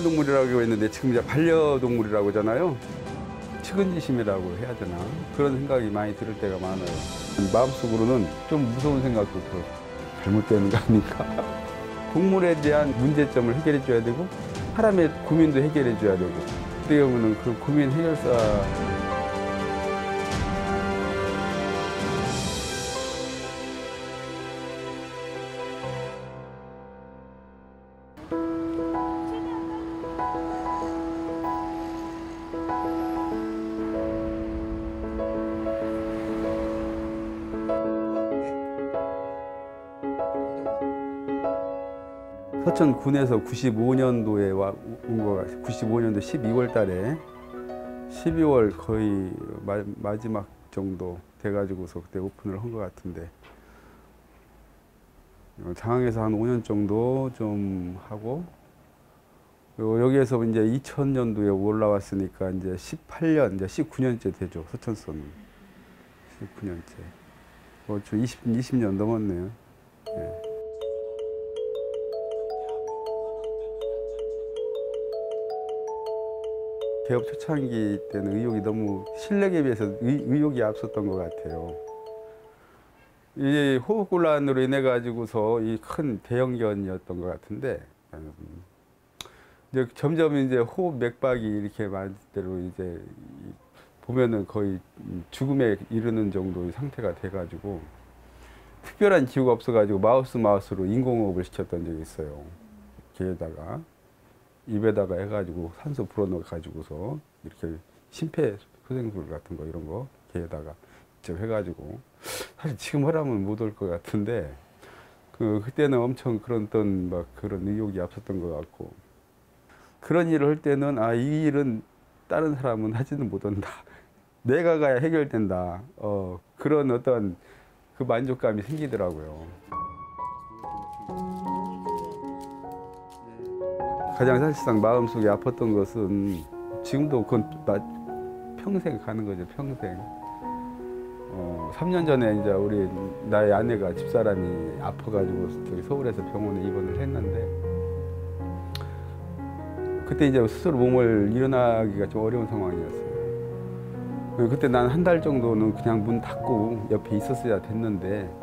애완동물이라고 했는데 지금 이제 반려동물이라고 하잖아요. 측은지심이라고 해야 되나? 그런 생각이 많이 들을 때가 많아요. 마음속으로는 좀 무서운 생각도 들어요. 잘못되는 거 아닌가? 동물에 대한 문제점을 해결해 줘야 되고 사람의 고민도 해결해 줘야 되고 그때 보면은 그 고민 해결사 서천군에서 95년도에 온 거 같아요. 95년도 12월 달에 12월 거의 마지막 정도 돼가지고서 그때 오픈을 한 것 같은데 장항에서 한 5년 정도 좀 하고 여기에서 이제 2000년도에 올라왔으니까 이제 18년, 이제 19년째 되죠. 서천서는 19년째. 20년 넘었네요. 예. 개업 초창기 때는 의욕이 너무 실력에 비해서 의욕이 앞섰던 것 같아요. 이 호흡곤란으로 인해 가지고서 이 큰 대형견이었던 것 같은데 이제 점점 이제 호흡 맥박이 이렇게 말대로 이제 보면은 거의 죽음에 이르는 정도의 상태가 돼가지고 특별한 기구가 없어가지고 마우스로 인공호흡을 시켰던 적이 있어요. 개에다가. 입에다가 해가지고 산소 불어넣어가지고서 이렇게 심폐소생술 같은 거 이런 거 개에다가 직접 해가지고 사실 지금 하라면 못 올 것 같은데 그때는 엄청 그런 의욕이 앞섰던 것 같고 그런 일을 할 때는 이 일은 다른 사람은 하지는 못한다. 내가 가야 해결된다. 그런 어떤 그 만족감이 생기더라고요. 가장 사실상 마음속에 아팠던 것은 지금도 그건 평생 가는 거죠. 평생. 3년 전에 이제 나의 아내가 집사람이 아파가지고 저기 서울에서 병원에 입원을 했는데 그때 이제 스스로 몸을 일어나기가 좀 어려운 상황이었어요. 그때 난 한 달 정도는 그냥 문 닫고 옆에 있었어야 됐는데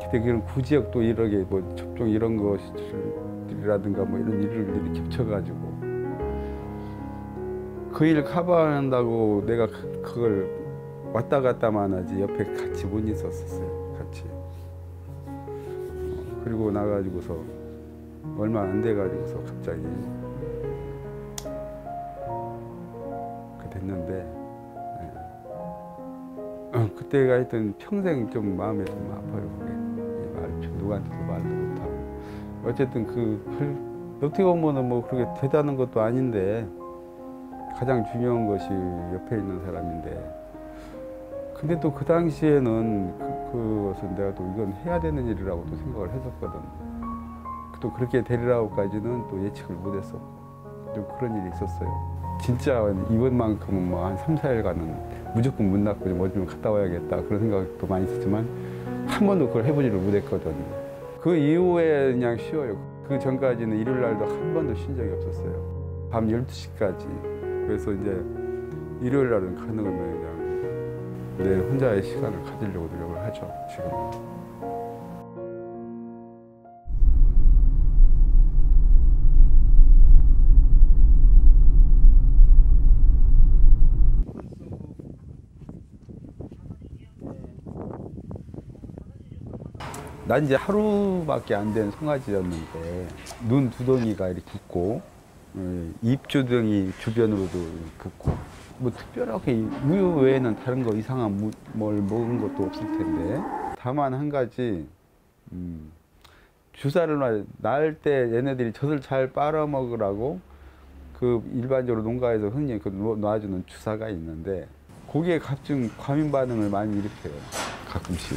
그때 그런 구지역도 이렇게 뭐 접종 이런 것들이라든가 뭐 이런 일들이 겹쳐가지고 그 일 커버한다고 내가 그걸 왔다 갔다만 하지 옆에 같이 못 있었어요. 같이. 그리고 나가지고서 얼마 안 돼가지고서 갑자기 됐는데 그때가 하여튼 평생 좀 마음에 좀 아파요. 그게 누구한테도 말도 못하고 어쨌든 어떻게 보면은 뭐 그렇게 대단한 것도 아닌데 가장 중요한 것이 옆에 있는 사람인데 근데 또 그 당시에는 그것은 내가 또 이건 해야 되는 일이라고 또 생각을 했었거든. 또 그렇게 되리라고까지는 또 예측을 못했었고 좀 그런 일이 있었어요. 진짜 이번만큼은 뭐 한 3, 4일간은 무조건 문 닫고 좀 어디 좀 갔다 와야겠다 그런 생각도 많이 있었지만 한 번도 그걸 해보지를 못했거든. 그 이후에 그냥 쉬어요. 그 전까지는 일요일 날도 한 번도 쉰 적이 없었어요. 밤 12시까지. 그래서 이제 일요일 날은 가는 거면 그냥 내 혼자의 시간을 가지려고 노력을 하죠, 지금. 난 이제 하루밖에 안 된 송아지였는데 눈 두덩이가 이렇게 붓고 입주둥이 주변으로도 붓고 뭐 특별하게 우유 외에는 다른 거 이상한 뭘 먹은 것도 없을 텐데 다만 한 가지 주사를 낳을 때 얘네들이 젖을 잘 빨아먹으라고 그 일반적으로 농가에서 흔히 놔주는 주사가 있는데 거기에 갑자기 과민 반응을 많이 일으켜요. 가끔씩.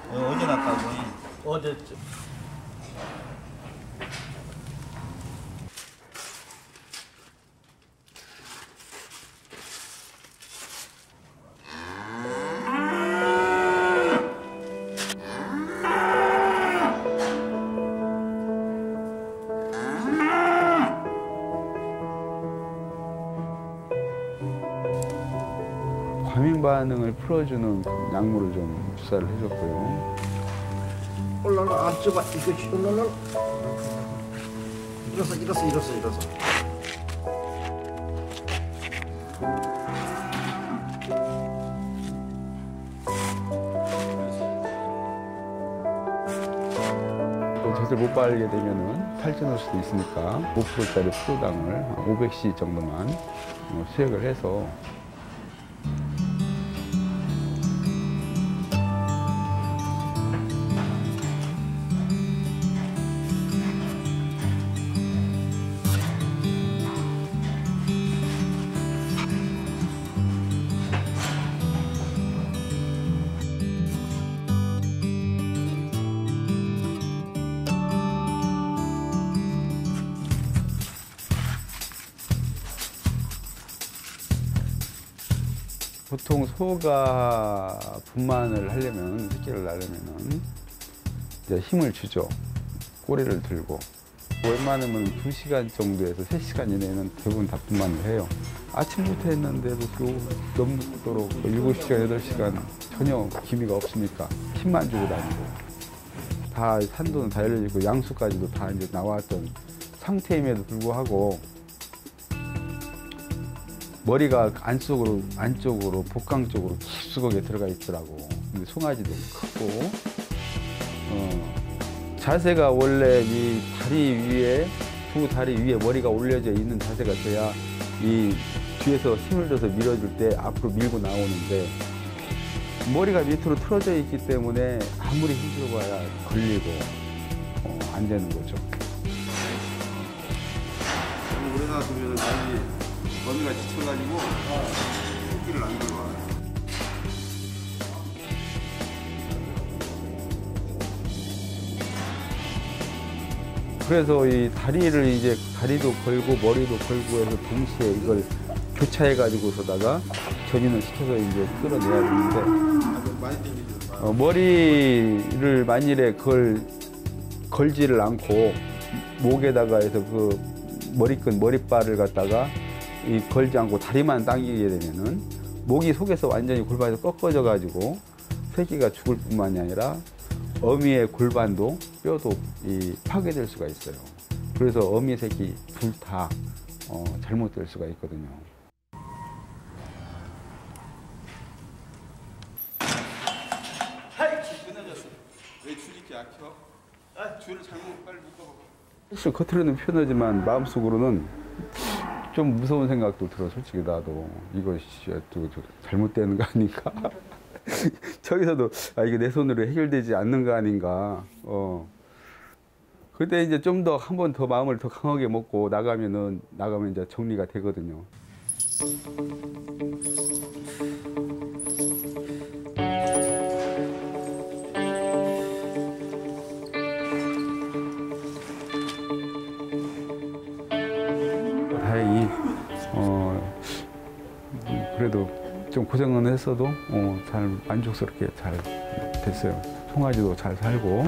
어제 났다고? 어제. 반응을 풀어주는 약물을 좀 주사를 해줬고요. 올라라 안 좁아 이거 올라라 일어서 또 젖을 못 바르게 되면은 탈진할 수도 있으니까 5%짜리 프로당을 500cc 정도만 수액을 해서 보통 소가 분만을 하려면, 새끼를 낳으려면은 이제 힘을 주죠. 꼬리를 들고. 웬만하면 2시간 정도에서 3시간 이내에는 대부분 다 분만을 해요. 아침부터 했는데도 넘도록 7시간, 8시간 전혀 기미가 없으니까 힘만 주고 다니고. 다 산도는 다 열려지고 양수까지도 다 이제 나왔던 상태임에도 불구하고 머리가 안쪽으로 복강 쪽으로 깊숙하게 들어가 있더라고. 근데 송아지도 크고, 자세가 원래 이 다리 위에, 두 다리 위에 머리가 올려져 있는 자세가 돼야 이 뒤에서 힘을 줘서 밀어줄 때 앞으로 밀고 나오는데, 머리가 밑으로 틀어져 있기 때문에 아무리 힘줘봐야 걸리고 안 되는 거죠. 오래 놔두면 다리 어미가 지쳐가지고 새끼를 안 들어와요. 그래서 이 다리도 걸고 머리도 걸고 해서 동시에 이걸 교차해가지고서다가 전인을 시켜서 이제 끌어내야 되는데, 많이 땡기죠. 머리를 만일에 걸지를 않고 목에다가 해서 그 머리빨을 갖다가 걸지 않고 다리만 당기게 되면은 목이 속에서 완전히 골반에서 꺾어져 가지고 새끼가 죽을 뿐만이 아니라 어미의 골반도 뼈도 파괴될 수가 있어요. 그래서 어미 새끼 둘 다 잘못될 수가 있거든요. 끊어졌어. 왜 줄이 이렇게 약혀? 줄을 잘못 빨리 묶어봐. 사실 겉으로는 편하지만 마음속으로는 좀 무서운 생각도 들어. 솔직히 나도 이것이 또 잘못되는 거 아닌가. 저기서도 이게 내 손으로 해결되지 않는 거 아닌가. 그때 이제 좀 더 한 번 더 마음을 더 강하게 먹고 나가면 이제 정리가 되거든요. 다행히 그래도 좀 고생은 했어도 잘 만족스럽게 잘 됐어요. 송아지도 잘 살고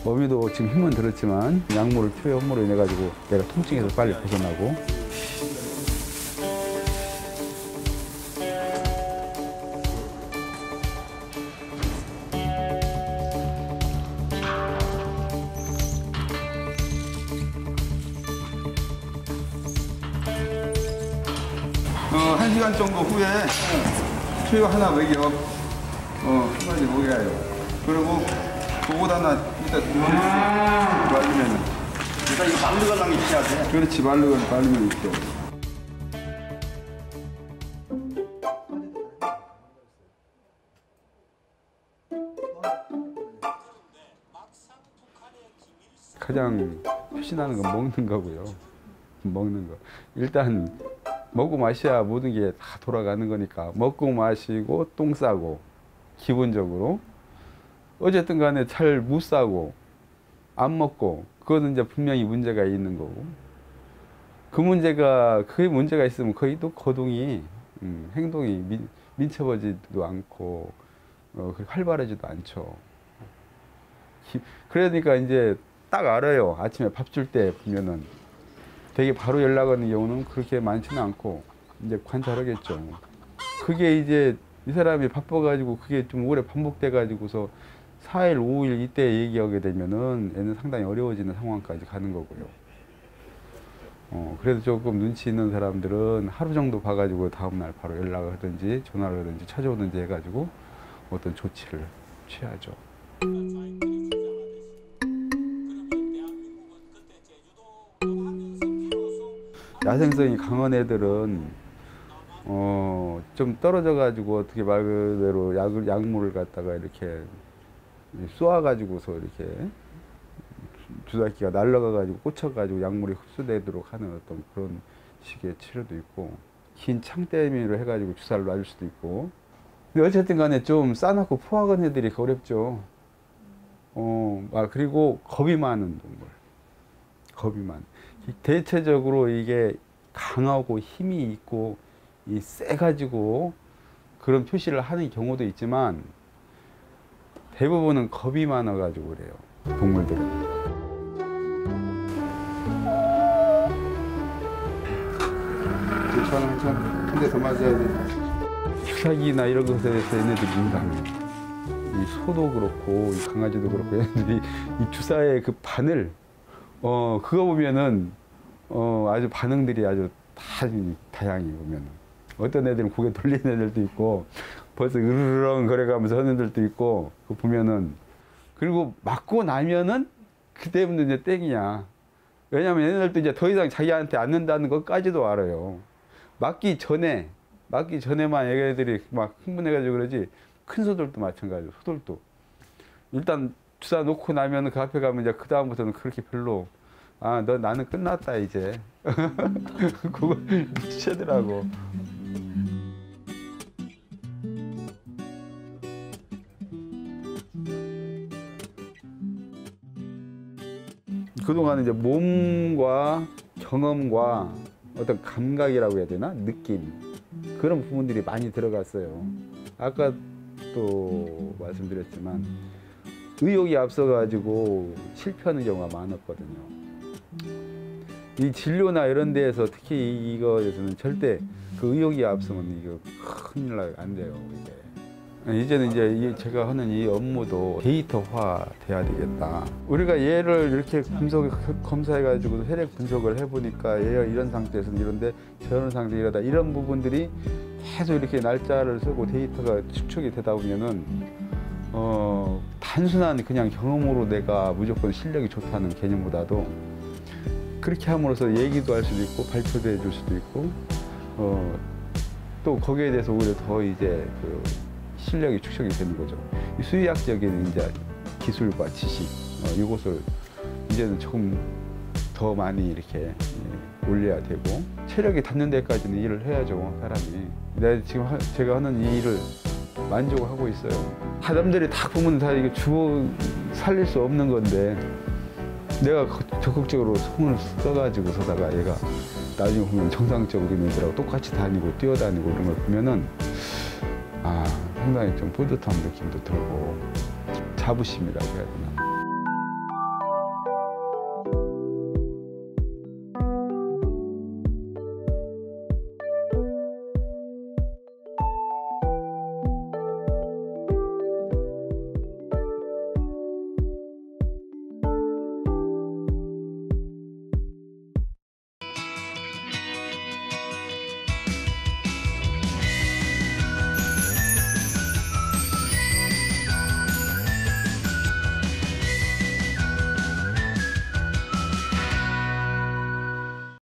어미도 지금 힘은 들었지만 약물을 투여함으로 인해 가지고 내가 통증에서 빨리 벗어나고. 한 시간 정도 후에 수육 하나 먹여. 송아지 먹여요. 그리고 그거 하나 이따 말리면. 일단 이거 말르갈랑이 있어야 돼. 그렇지, 말리면 있죠. 가장 표시나는 건 먹는 거고요. 먹는 거. 일단 먹고 마셔야 모든 게 다 돌아가는 거니까 먹고 마시고 똥 싸고 기본적으로 어쨌든 간에 잘 못 싸고 안 먹고 그거는 이제 분명히 문제가 있는 거고 그 문제가 있으면 거의 또 거동이 행동이 민첩하지도 않고 활발하지도 않죠. 그러니까 이제 딱 알아요. 아침에 밥 줄 때 보면은 되게 바로 연락 오는 경우는 그렇게 많지는 않고 이제 관찰하겠죠. 그게 이제 이 사람이 바빠가지고 그게 좀 오래 반복돼가지고서 4일, 5일 이때 얘기하게 되면은 애는 상당히 어려워지는 상황까지 가는 거고요. 그래도 조금 눈치 있는 사람들은 하루 정도 봐가지고 다음날 바로 연락을 하든지 전화를 하든지 찾아오든지 해가지고 어떤 조치를 취하죠. 야생성이 강한 애들은 좀 떨어져가지고 어떻게 말 그대로 약물을 갖다가 이렇게 쏘아가지고서 이렇게 주사기가 날아가가지고 꽂혀가지고 약물이 흡수되도록 하는 어떤 그런 식의 치료도 있고, 긴 창대미로 해가지고 주사를 놔줄 수도 있고. 근데 어쨌든 간에 좀 싸놓고 포악한 애들이 어렵죠. 그리고 겁이 많은 동물. 겁이 많. 대체적으로 이게 강하고 힘이 있고 이 세가지고 그런 표시를 하는 경우도 있지만 대부분은 겁이 많아가지고 그래요. 동물들은. 괜찮아. 한 대 더 맞아야 돼. 주사기나 이런 것에 대해서 얘네들이 민감해. 이 소도 그렇고 이 강아지도 그렇고 얘네들이 이 주사의 그 바늘 그거 보면은 아주 반응들이 아주 다양해 보면은. 어떤 애들은 고개 돌리는 애들도 있고 벌써 으르렁 거려가면서 하는 애들도 있고 그거 보면은. 그리고 맞고 나면은 그때부터 이제 땡이야. 왜냐면 얘네들도 이제 더 이상 자기한테 안 는다는 것까지도 알아요. 맞기 전에만 애들이 막 흥분해가지고 그러지, 큰 소들도 마찬가지로, 소들도. 일단 주사 놓고 나면 그 앞에 가면 이제 그다음부터는 그렇게 별로, 너 나는 끝났다, 이제. 그거 미치더라고. 그동안 이제 몸과 경험과 어떤 감각이라고 해야 되나? 느낌. 그런 부분들이 많이 들어갔어요. 아까 또 말씀드렸지만 의욕이 앞서가지고 실패하는 경우가 많았거든요. 이 진료나 이런 데에서 특히 이거에서는 절대 그 의욕이 앞서면 이거 큰일 나요. 안 돼요, 이게. 이제는 이제 제가 하는 이 업무도 데이터화 돼야 되겠다. 우리가 얘를 이렇게 검사해가지고 혈액 분석을 해보니까 얘가 이런 상태에서는 이런데 저런 상태 이러다, 이런 부분들이 계속 이렇게 날짜를 쓰고 데이터가 축적이 되다 보면은 단순한 그냥 경험으로 내가 무조건 실력이 좋다는 개념보다도 그렇게 함으로써 얘기도 할 수도 있고 발표도 해줄 수도 있고 또 거기에 대해서 오히려 더 이제 그 실력이 축적이 되는 거죠. 이 수의학적인 이제 기술과 지식 이것을 이제는 조금 더 많이 이렇게 올려야 되고, 체력이 닿는 데까지는 일을 해야죠, 사람이. 제가 하는 이 일을 만족하고 있어요. 사람들이 다 보면 다 이게 주워 살릴 수 없는 건데 내가 적극적으로 손을 써가지고서다가 얘가 나중에 보면 정상적으로 애들하고 똑같이 다니고 뛰어다니고 이런 걸 보면은 상당히 좀 뿌듯한 느낌도 들고 자부심이라고 해야 되나.